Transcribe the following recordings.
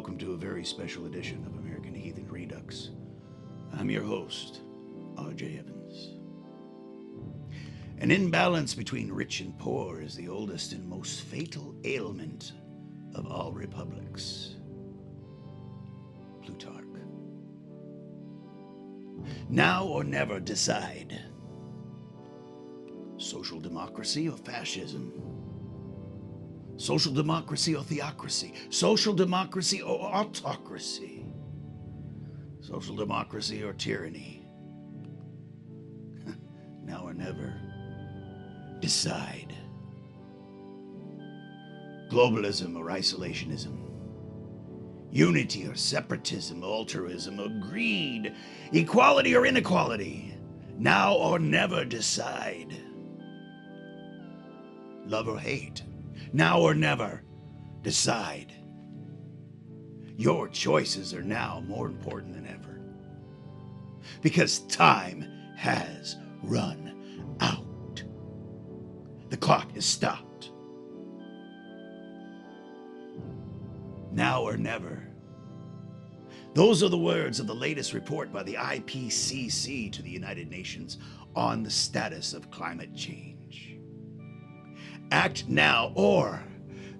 welcome to a very special edition of American Heathen Redux. I'm your host, R.J. Evans. An imbalance between rich and poor is the oldest and most fatal ailment of all republics. Plutarch. Now or never decide. Social democracy or fascism? Social democracy or theocracy? Social democracy or autocracy? Social democracy or tyranny? Now or never. Decide. Globalism or isolationism? Unity or separatism, altruism or greed? Equality or inequality? Now or never decide. Love or hate? Now or never decide. Your choices are now more important than ever, because time has run out. The clock has stopped. Now or never. Those are the words of the latest report by the IPCC to the United Nations on the status of climate change. Act now or,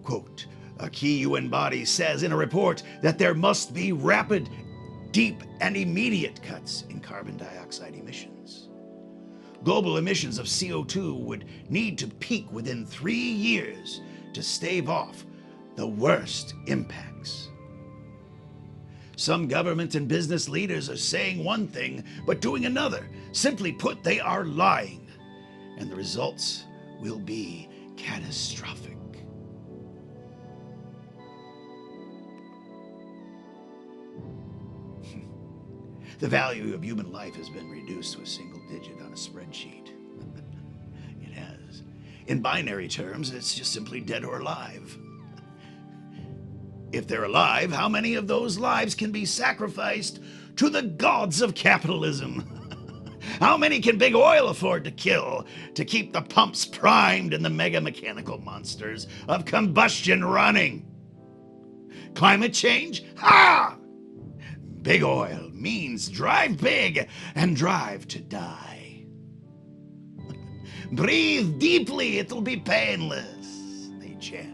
quote, a key UN body says in a report that there must be rapid, deep, and immediate cuts in carbon dioxide emissions. Global emissions of CO2 would need to peak within 3 years to stave off the worst impacts. Some government and business leaders are saying one thing, but doing another. Simply put, they are lying, and the results will be catastrophic. The value of human life has been reduced to a single digit on a spreadsheet. It has. In binary terms, it's just simply dead or alive. If they're alive, how many of those lives can be sacrificed to the gods of capitalism? How many can big oil afford to kill to keep the pumps primed and the mega mechanical monsters of combustion running? Climate change? Ha! Big oil means drive big and drive to die. Breathe deeply, it'll be painless, they chant.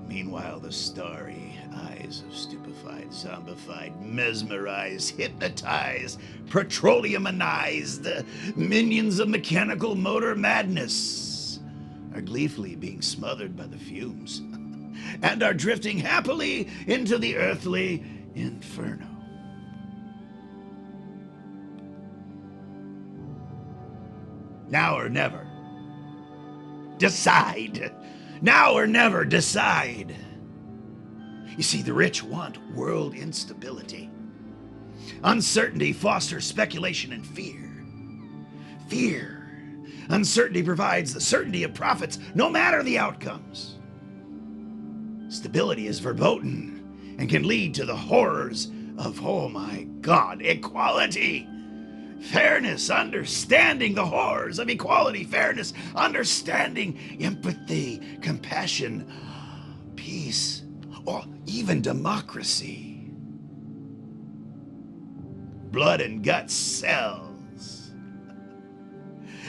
Meanwhile, the starry eyes of stupefied, zombified, mesmerized, hypnotized, petroleumanized minions of mechanical motor madness are gleefully being smothered by the fumes and are drifting happily into the earthly inferno. Now or never. Decide. Now or never decide. You see, the rich want world instability. Uncertainty fosters speculation and fear. Fear. Uncertainty provides the certainty of profits, no matter the outcomes. Stability is verboten and can lead to the horrors of, oh my God, equality. Fairness, understanding the horrors of equality, fairness, understanding, empathy, compassion, peace, or even democracy. Blood and guts sells.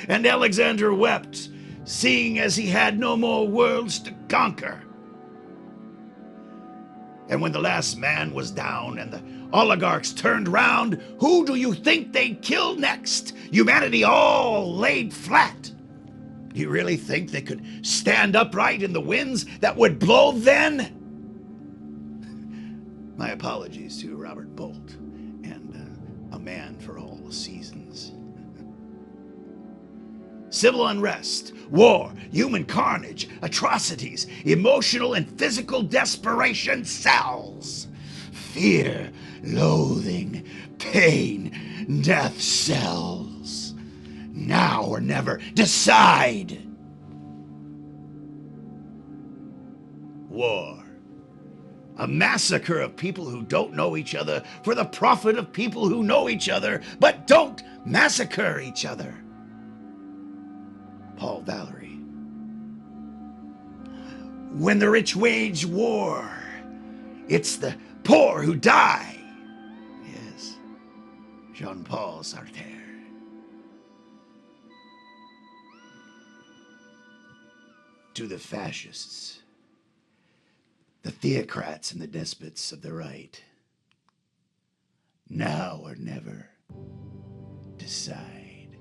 And Alexander wept, seeing as he had no more worlds to conquer. And when the last man was down and the oligarchs turned round, who do you think they killed next? Humanity all laid flat. Do you really think they could stand upright in the winds that would blow then? My apologies to Robert Bolt and A Man for All Seasons. Civil unrest, war, human carnage, atrocities, emotional and physical desperation sells. Fear, loathing, pain, death sells. Now or never, decide. War. A massacre of people who don't know each other for the profit of people who know each other, but don't massacre each other. Paul Valery. When the rich wage war, It's the poor who die. Yes, Jean-Paul Sartre. To the fascists, the theocrats and the despots of the right, now or never, decide.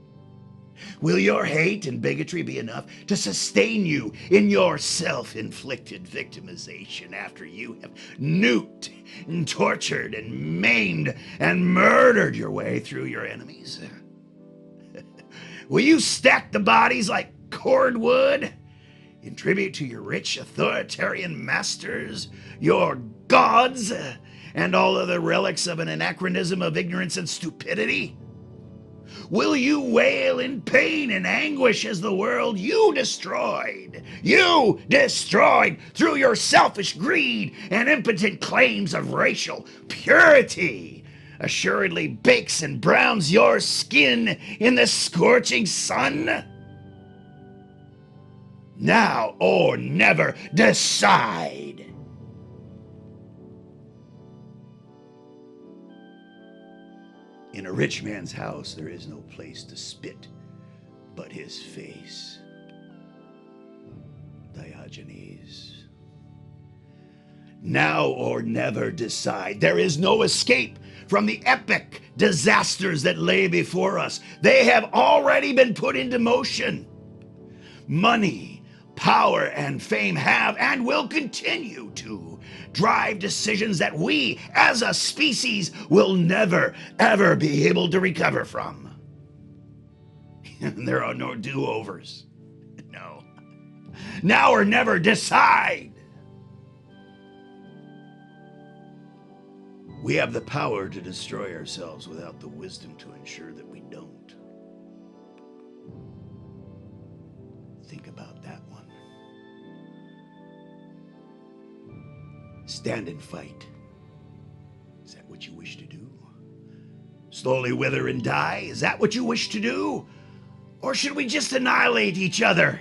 Will your hate and bigotry be enough to sustain you in your self-inflicted victimization after you have nuked and tortured and maimed and murdered your way through your enemies? Will you stack the bodies like cordwood in tribute to your rich authoritarian masters, your gods, and all other relics of an anachronism of ignorance and stupidity? Will you wail in pain and anguish as the world you destroyed through your selfish greed and impotent claims of racial purity, assuredly bakes and browns your skin in the scorching sun? Now or never, decide. In a rich man's house, there is no place to spit but his face. Diogenes. Now or never, decide. There is no escape from the epic disasters that lay before us. They have already been put into motion. Money, power, and fame have and will continue to drive decisions that we, as a species, will never, ever be able to recover from. There are no do-overs. No. Now or never, decide. We have the power to destroy ourselves without the wisdom to ensure that we don't. Think about that one. Stand and fight. Is that what you wish to do? Slowly wither and die? Is that what you wish to do? Or should we just annihilate each other